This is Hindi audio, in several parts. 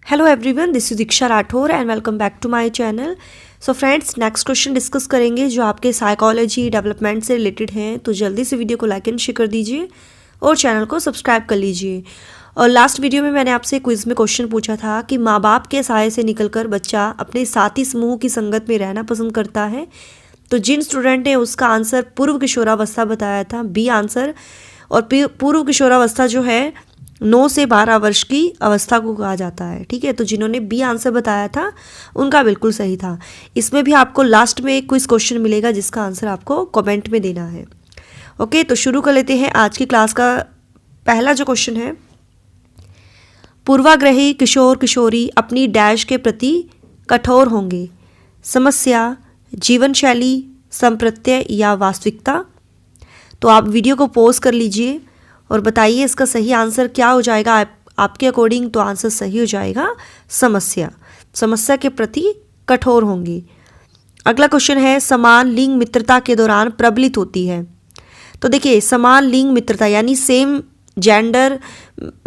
Hello everyone, this is Diksha Rathore and welcome back to my channel. So friends, next question discuss करेंगे जो आपके साइकोलॉजी डेवलपमेंट से रिलेटेड हैं। तो जल्दी से वीडियो को लाइक एंड शेयर कर दीजिए और चैनल को सब्सक्राइब कर लीजिए। और लास्ट वीडियो में मैंने आपसे क्विज में क्वेश्चन पूछा था कि माँ बाप के साये से निकलकर बच्चा अपने साथी समूह की संगत में रहना पसंद करता है। तो जिन स्टूडेंट ने उसका आंसर पूर्व किशोरावस्था बताया था, बी आंसर। और पूर्व किशोरावस्था जो है 9 से 12 वर्ष की अवस्था को कहा जाता है। ठीक है, तो जिन्होंने बी आंसर बताया था उनका बिल्कुल सही था। इसमें भी आपको लास्ट में एक क्विज क्वेश्चन मिलेगा जिसका आंसर आपको कमेंट में देना है। ओके, तो शुरू कर लेते हैं आज की क्लास का। पहला जो क्वेश्चन है, पूर्वाग्रही किशोर किशोरी अपनी डैश के प्रति कठोर होंगे। समस्या, जीवन शैली, संप्रत्यय या वास्तविकता। तो आप वीडियो को पॉज कर लीजिए और बताइए इसका सही आंसर क्या हो जाएगा आपके अकॉर्डिंग। तो आंसर सही हो जाएगा समस्या। समस्या के प्रति कठोर होंगे। अगला क्वेश्चन है, समान लिंग मित्रता के दौरान प्रबलित होती है। तो देखिए, समान लिंग मित्रता यानी सेम जेंडर,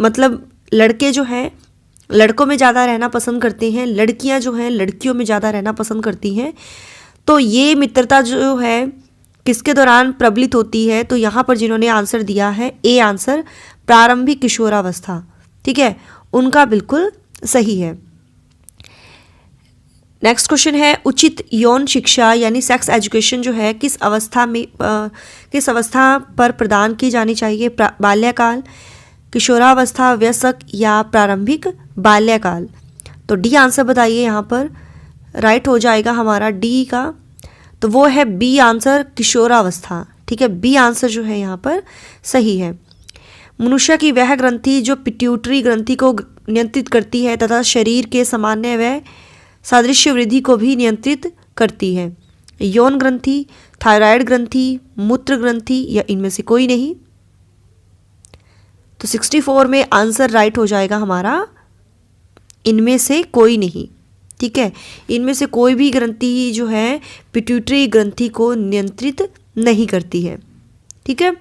मतलब लड़के जो हैं लड़कों में ज़्यादा रहना पसंद करते हैं, लड़कियां जो हैं लड़कियों में ज़्यादा रहना पसंद करती हैं। तो ये मित्रता जो है किसके दौरान प्रबलित होती है? तो यहाँ पर जिन्होंने आंसर दिया है ए आंसर, प्रारंभिक किशोरावस्था। ठीक है, उनका बिल्कुल सही है। नेक्स्ट क्वेश्चन है, उचित यौन शिक्षा यानी सेक्स एजुकेशन जो है किस अवस्था पर प्रदान की जानी चाहिए? बाल्यकाल, किशोरावस्था, वयस्क या प्रारंभिक बाल्यकाल। तो डी आंसर बताइए, यहाँ पर राइट हो जाएगा हमारा डी का। तो वो है बी आंसर, किशोरावस्था। ठीक है, बी आंसर जो है यहाँ पर सही है। मनुष्य की वह ग्रंथि जो पिट्यूटरी ग्रंथि को नियंत्रित करती है तथा शरीर के सामान्य व सादृश्य वृद्धि को भी नियंत्रित करती है। यौन ग्रंथि, थायराइड ग्रंथि, मूत्र ग्रंथि या इनमें से कोई नहीं। तो 64 में आंसर राइट हो जाएगा हमारा इनमें से कोई नहीं। ठीक है, इनमें से कोई भी ग्रंथि जो है पिट्यूटरी ग्रंथि को नियंत्रित नहीं करती है। ठीक है,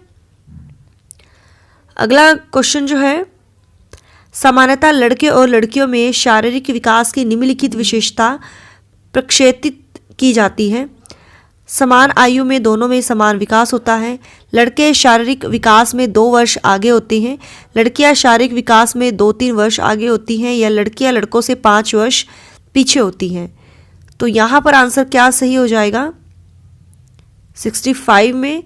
अगला क्वेश्चन जो है, सामान्यतः लड़के और लड़कियों में शारीरिक विकास की निम्नलिखित विशेषता प्रक्षेपित की जाती है। समान आयु में दोनों में समान विकास होता है। लड़के शारीरिक विकास में 2 वर्ष आगे होते हैं, लड़कियां शारीरिक विकास में 2-3 वर्ष आगे होती हैं, या लड़कियां लड़कों से 5 वर्ष पीछे होती हैं। तो यहाँ पर आंसर क्या सही हो जाएगा 65 में?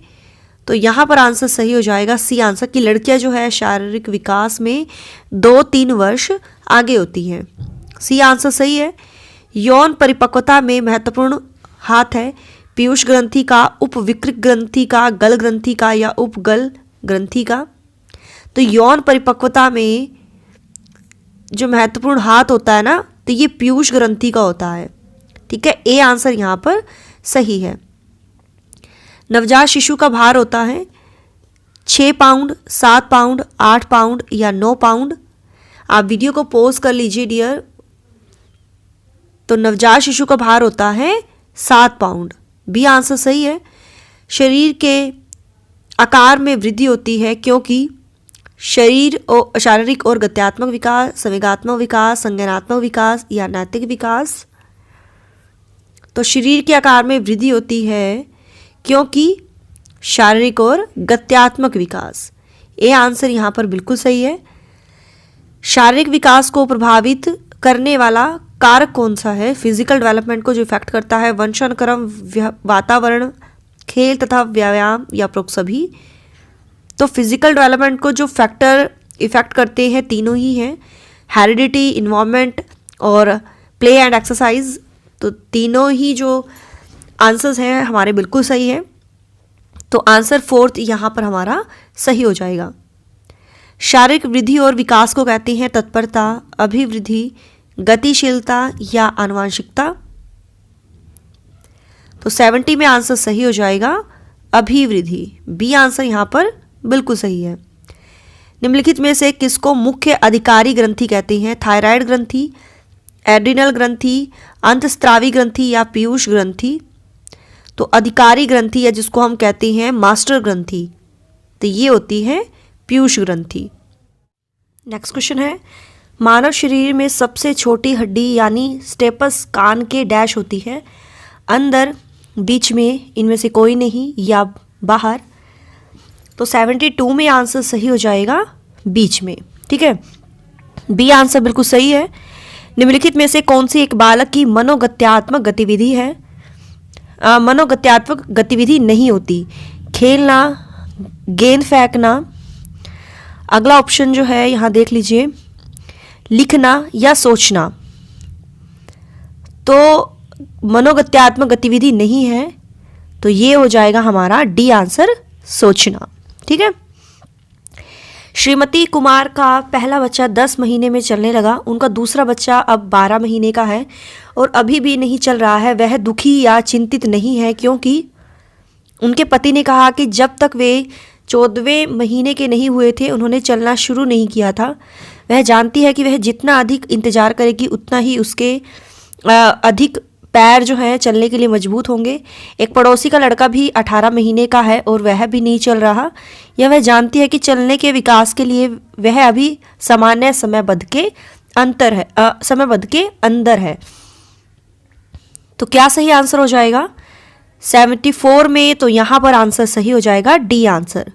तो यहाँ पर आंसर सही हो जाएगा सी आंसर, कि लड़कियाँ जो है शारीरिक विकास में 2-3 वर्ष आगे होती हैं। सी आंसर सही है। यौन परिपक्वता में महत्वपूर्ण हाथ है पीयूष ग्रंथि का, उपविकृत ग्रंथि का, गल ग्रंथि का या उपगल ग्रंथि का। तो यौन परिपक्वता में जो महत्वपूर्ण हाथ होता है ना, तो ये पीयूष ग्रंथि का होता है। ठीक है, ए आंसर यहाँ पर सही है। नवजात शिशु का भार होता है 6 पाउंड, 7 पाउंड, 8 पाउंड या 9 पाउंड। आप वीडियो को पॉज कर लीजिए डियर। तो नवजात शिशु का भार होता है 7 पाउंड। बी आंसर सही है। शरीर के आकार में वृद्धि होती है क्योंकि शारीरिक और गत्यात्मक विकास, संवेगात्मक विकास, संज्ञानात्मक विकास या नैतिक विकास। तो शरीर के आकार में वृद्धि होती है क्योंकि शारीरिक और गत्यात्मक विकास। ए आंसर यहाँ पर बिल्कुल सही है। शारीरिक विकास को प्रभावित करने वाला कारक कौन सा है? फिजिकल डेवलपमेंट को जो इफेक्ट करता है, वंशानुक्रम, वातावरण, खेल तथा व्यायाम या उपरोक्त सभी। तो फिजिकल डेवलपमेंट को जो फैक्टर इफेक्ट करते हैं तीनों ही हैं, हेरिडिटी, इन्वायरमेंट और प्ले एंड एक्सरसाइज। तो तीनों ही जो आंसर्स हैं हमारे बिल्कुल सही है। तो आंसर 4 यहाँ पर हमारा सही हो जाएगा। शारीरिक वृद्धि और विकास को कहते हैं तत्परता, अभिवृद्धि, गतिशीलता या आनुवांशिकता। तो 70 में आंसर सही हो जाएगा अभिवृद्धि। बी आंसर यहाँ पर बिल्कुल सही है। निम्नलिखित में से किसको मुख्य अधिकारी ग्रंथि कहते हैं? थायराइड ग्रंथि, एड्रिनल ग्रंथि, अंतस्त्रावी ग्रंथि या पीयूष ग्रंथि। तो अधिकारी ग्रंथि या जिसको हम कहते हैं मास्टर ग्रंथि, तो ये होती है पीयूष ग्रंथि। नेक्स्ट क्वेश्चन है, मानव शरीर में सबसे छोटी हड्डी यानी स्टेपस कान के डैश होती है, अंदर, बीच में, इनमें से कोई नहीं या बाहर। तो 72 में आंसर सही हो जाएगा बीच में। ठीक है, बी आंसर बिल्कुल सही है। निम्नलिखित में से कौन सी एक बालक की मनोगत्यात्मक गतिविधि है? मनोगत्यात्मक गतिविधि नहीं होती। खेलना, गेंद फेंकना, अगला ऑप्शन जो है यहाँ देख लीजिए, लिखना या सोचना। तो मनोगत्यात्मक गतिविधि नहीं है, तो ये हो जाएगा हमारा डी आंसर, सोचना। ठीक है। श्रीमती कुमार का पहला बच्चा 10 महीने में चलने लगा, उनका दूसरा बच्चा अब 12 महीने का है और अभी भी नहीं चल रहा है। वह दुखी या चिंतित नहीं है क्योंकि उनके पति ने कहा कि जब तक वे 14वें महीने के नहीं हुए थे उन्होंने चलना शुरू नहीं किया था। वह जानती है कि वह जितना अधिक इंतजार करेगी उतना ही उसके अधिक पैर जो हैं चलने के लिए मजबूत होंगे। एक पड़ोसी का लड़का भी 18 महीने का है और वह भी नहीं चल रहा। यह वह जानती है कि चलने के विकास के लिए वह अभी सामान्य समयबद्ध के अंदर है। तो क्या सही आंसर हो जाएगा? 74 में तो यहाँ पर आंसर सही हो जाएगा डी आंसर।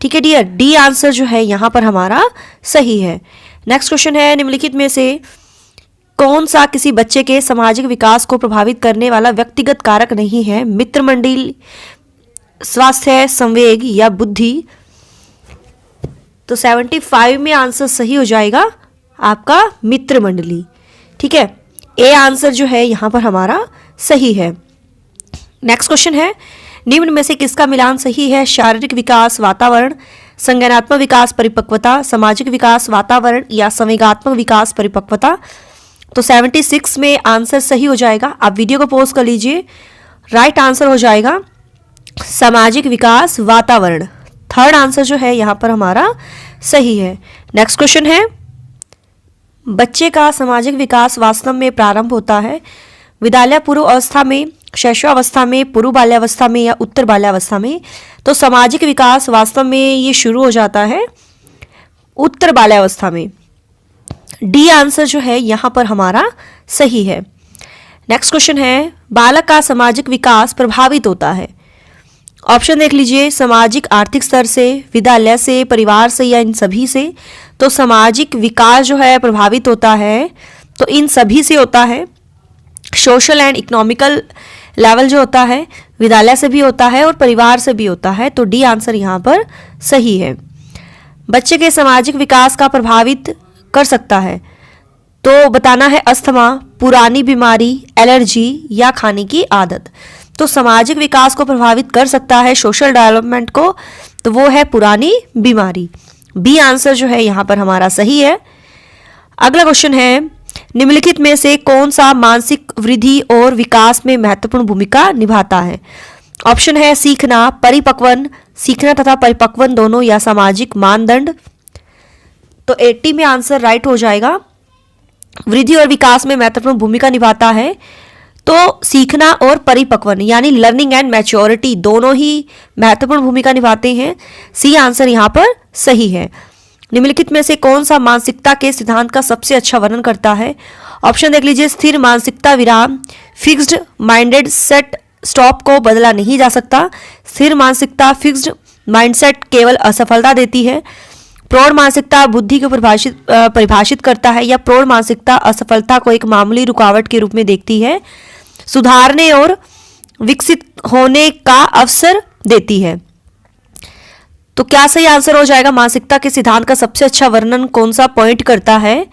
ठीक है डियर, डी आंसर जो है यहाँ पर हमारा सही है। नेक्स्ट क्वेश्चन है, निम्नलिखित में से कौन सा किसी बच्चे के सामाजिक विकास को प्रभावित करने वाला व्यक्तिगत कारक नहीं है? मित्र मंडल, स्वास्थ्य, संवेग या बुद्धि? तो 75 में आंसर सही हो जाएगा आपका मित्र मंडली। ठीक है, ए आंसर जो है यहाँ पर हमारा सही है। नेक्स्ट क्वेश्चन है, निम्न में से किसका मिलान सही है? शारीरिक विकास, वातावरण, संज्ञानात्मक विकास, परिपक्वता, सामाजिक विकास, वातावरण या संवेगात्मक विकास, परिपक्वता? तो 76 में आंसर सही हो जाएगा। आप वीडियो को पॉज कर लीजिए। राइट आंसर हो जाएगा सामाजिक विकास, वातावरण। थर्ड आंसर जो है यहाँ पर हमारा सही है। नेक्स्ट क्वेश्चन है, बच्चे का सामाजिक विकास वास्तव में प्रारंभ होता है विद्यालय पूर्व अवस्था में, शैशवावस्था में, पूर्व बाल्यावस्था में या उत्तर बाल्यावस्था में? तो सामाजिक विकास वास्तव में ये शुरू हो जाता है उत्तर बाल्यावस्था में। डी आंसर जो है यहाँ पर हमारा सही है। नेक्स्ट क्वेश्चन है, बालक का सामाजिक विकास प्रभावित होता है। ऑप्शन देख लीजिए, सामाजिक आर्थिक स्तर से, विद्यालय से, परिवार से या इन सभी से? तो सामाजिक विकास जो है प्रभावित होता है तो इन सभी से होता है। सोशल एंड इकोनॉमिकल लेवल जो होता है विद्यालय से भी होता है और परिवार से भी होता है। तो डी आंसर यहाँ पर सही है। बच्चे के सामाजिक विकास का प्रभावित कर सकता है तो बताना है अस्थमा, पुरानी बीमारी, एलर्जी या खाने की आदत। तो सामाजिक विकास को प्रभावित कर सकता है, सोशल डेवलपमेंट को, तो वो है पुरानी बीमारी। बी आंसर जो है यहाँ पर हमारा सही है। अगला क्वेश्चन है, निम्नलिखित में से कौन सा मानसिक वृद्धि और विकास में महत्वपूर्ण भूमिका निभाता है? ऑप्शन है सीखना, परिपक्वन, सीखना तथा परिपक्वन दोनों या सामाजिक मानदंड? तो 80 में आंसर राइट हो जाएगा। वृद्धि और विकास में महत्वपूर्ण भूमिका निभाता है तो सीखना और परिपक्वन यानी लर्निंग एंड मैच्योरिटी दोनों ही महत्वपूर्ण भूमिका निभाते हैं। सी आंसर यहाँ पर सही है। निम्नलिखित में से कौन सा मानसिकता के सिद्धांत का सबसे अच्छा वर्णन करता है? ऑप्शन देख लीजिए, स्थिर मानसिकता विराम, फिक्स्ड माइंडेड सेट स्टॉप को बदला नहीं जा सकता, स्थिर मानसिकता फिक्स्ड माइंडसेट केवल असफलता देती है, प्रौढ़ मानसिकता बुद्धि को परिभाषित करता है या प्रौढ़ मानसिकता असफलता को एक मामूली रुकावट के रूप में देखती है, सुधारने और विकसित होने का अवसर देती है। तो क्या सही आंसर हो जाएगा? मानसिकता के सिद्धांत का सबसे अच्छा वर्णन कौन सा पॉइंट करता है?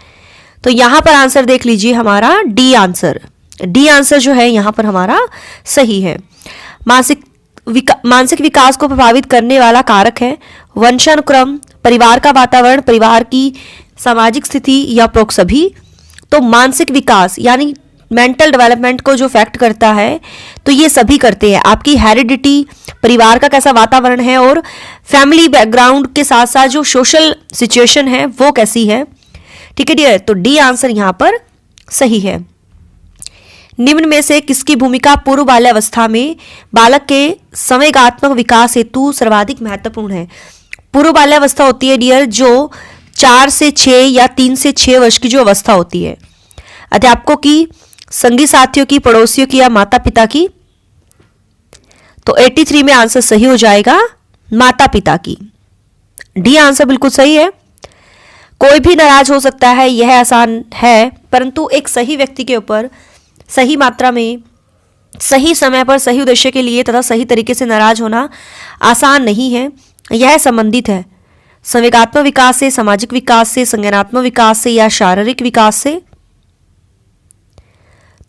तो यहां पर आंसर देख लीजिए हमारा डी आंसर। डी आंसर जो है यहां पर हमारा सही है। मानसिक विकास को प्रभावित करने वाला कारक है वंशानुक्रम, परिवार का वातावरण, परिवार की सामाजिक स्थिति या उपरोक्त सभी। तो मानसिक विकास यानी मेंटल डेवलपमेंट को जो फैक्ट करता है तो ये सभी करते हैं। आपकी हेरिडिटी, परिवार का कैसा वातावरण है और फैमिली बैकग्राउंड के साथ साथ जो सोशल सिचुएशन है वो कैसी है। ठीक है डियर, तो डी आंसर यहाँ पर सही है। निम्न में से किसकी भूमिका पूर्व बाल्यावस्था में बालक के संवेगात्मक विकास हेतु सर्वाधिक महत्वपूर्ण है? पूर्व बाल्यावस्था होती है डियर जो 4 से 6 या 3 से 6 वर्ष की जो अवस्था होती है। अध्यापकों की, संगी साथियों की, पड़ोसियों की या माता पिता की। तो 83 में आंसर सही हो जाएगा माता पिता की। डी आंसर बिल्कुल सही है। कोई भी नाराज हो सकता है, यह आसान है, परंतु एक सही व्यक्ति के ऊपर सही मात्रा में, सही समय पर, सही उद्देश्य के लिए तथा सही तरीके से नाराज होना आसान नहीं है। यह संबंधित है संवेगात्मक विकास से, सामाजिक विकास से, संज्ञानात्मक विकास से या शारीरिक विकास से।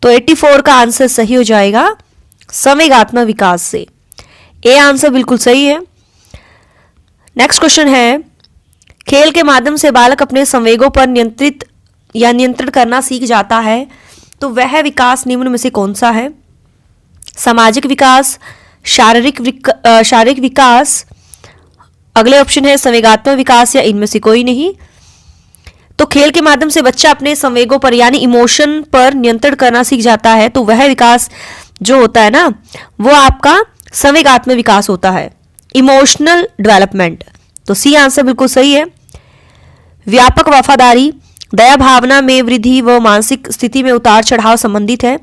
तो 84 का आंसर सही हो जाएगा संवेगात्मक विकास से। ए आंसर बिल्कुल सही है। नेक्स्ट क्वेश्चन है, खेल के माध्यम से बालक अपने संवेगों पर नियंत्रित या नियंत्रण करना सीख जाता है, तो वह विकास निम्न में से कौन सा है? सामाजिक विकास, शारीरिक विकास, अगले ऑप्शन है संवेगात्मक विकास या इनमें से कोई नहीं। तो खेल के माध्यम से बच्चा अपने संवेगों पर यानी इमोशन पर नियंत्रण करना सीख जाता है, तो वह विकास जो होता है ना, वो आपका संवेगात्मक विकास होता है, इमोशनल डेवलपमेंट। तो सी आंसर बिल्कुल सही है। व्यापक वफादारी, दया भावना में वृद्धि व मानसिक स्थिति में उतार चढ़ाव संबंधित है।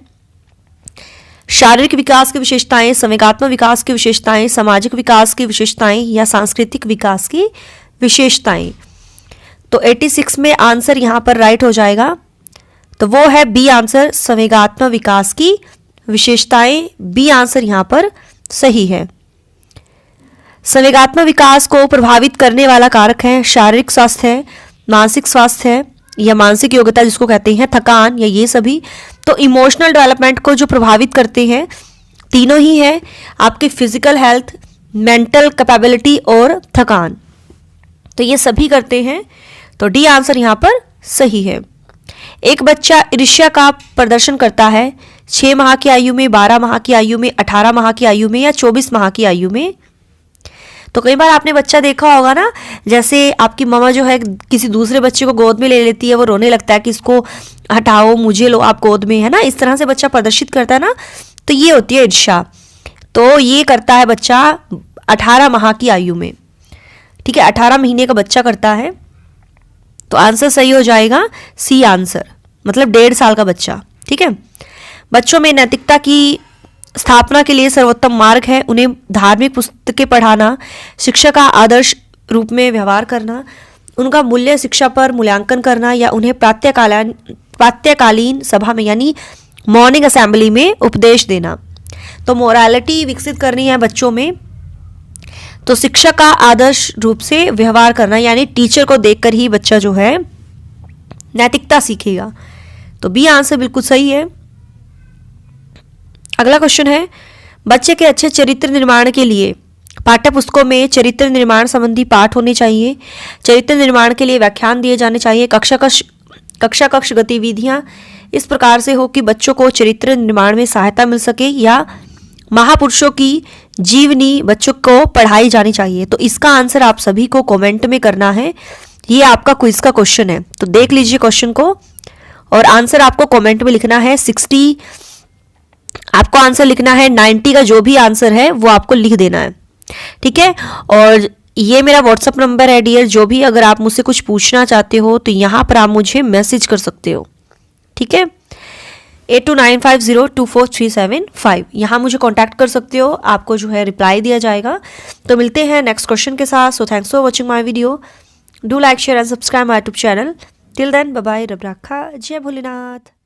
शारीरिक विकास की विशेषताएं, संवेगात्मक विकास की विशेषताएं, सामाजिक विकास की विशेषताएं या सांस्कृतिक विकास की विशेषताएं। तो 86 में आंसर यहां पर राइट हो जाएगा। तो वो है बी आंसर, संवेगात्मक विकास की विशेषताएं। बी आंसर यहां पर सही है। संवेगात्मक विकास को प्रभावित करने वाला कारक है शारीरिक स्वास्थ्य है, मानसिक स्वास्थ्य है या मानसिक योग्यता जिसको कहते हैं, थकान या ये सभी। तो इमोशनल डेवलपमेंट को जो प्रभावित करते हैं तीनों ही है, आपकी फिजिकल हेल्थ, मेंटल कैपेबिलिटी और थकान। तो ये सभी करते हैं। तो डी आंसर यहाँ पर सही है। एक बच्चा ईर्ष्या का प्रदर्शन करता है 6 माह की आयु में, 12 माह की आयु में, 18 माह की आयु में या 24 माह की आयु में। तो कई बार आपने बच्चा देखा होगा ना, जैसे आपकी मामा जो है किसी दूसरे बच्चे को गोद में ले लेती है, वो रोने लगता है कि इसको हटाओ, मुझे लो आप गोद में, है ना, इस तरह से बच्चा प्रदर्शित करता है ना, तो ये होती है ईर्ष्या। तो ये करता है बच्चा 18 माह की आयु में, ठीक है, 18 महीने का बच्चा करता है। तो आंसर सही हो जाएगा सी आंसर, मतलब 1.5 साल का बच्चा, ठीक है। बच्चों में नैतिकता की स्थापना के लिए सर्वोत्तम मार्ग है उन्हें धार्मिक पुस्तकें पढ़ाना, शिक्षा का आदर्श रूप में व्यवहार करना, उनका मूल्य शिक्षा पर मूल्यांकन करना या उन्हें प्रातःकालीन सभा में यानी मॉर्निंग असेंबली में उपदेश देना। तो मोरालिटी विकसित करनी है बच्चों में, तो शिक्षा का आदर्श रूप से व्यवहार करना यानी टीचर को देखकर ही बच्चा जो है नैतिकता सीखेगा। तो बी आंसर बिल्कुल सही है। अगला क्वेश्चन है, बच्चे के अच्छे चरित्र निर्माण के लिए पाठ्य पुस्तकों में चरित्र निर्माण संबंधी पाठ होने चाहिए, चरित्र निर्माण के लिए व्याख्यान दिए जाने चाहिए, कक्षा कक्ष गतिविधियां इस प्रकार से हो कि बच्चों को चरित्र निर्माण में सहायता मिल सके, या महापुरुषों की जीवनी बच्चों को पढ़ाई जानी चाहिए। तो इसका आंसर आप सभी को कमेंट में करना है। ये आपका क्विज का क्वेश्चन है, तो देख लीजिए क्वेश्चन को और आंसर आपको कमेंट में लिखना है। 60 आपको आंसर लिखना है, 90 का जो भी आंसर है वो आपको लिख देना है, ठीक है। और ये मेरा व्हाट्सअप नंबर है डियर, जो भी अगर आप मुझसे कुछ पूछना चाहते हो तो यहाँ पर आप मुझे मैसेज कर सकते हो, ठीक है। 8295024375 यहाँ मुझे कांटेक्ट कर सकते हो, आपको जो है रिप्लाई दिया जाएगा। तो मिलते हैं नेक्स्ट क्वेश्चन के साथ। So thanks for watching my video, do like share and subscribe my YouTube channel. Till then bye bye, रब रखा, जय भोलेनाथ।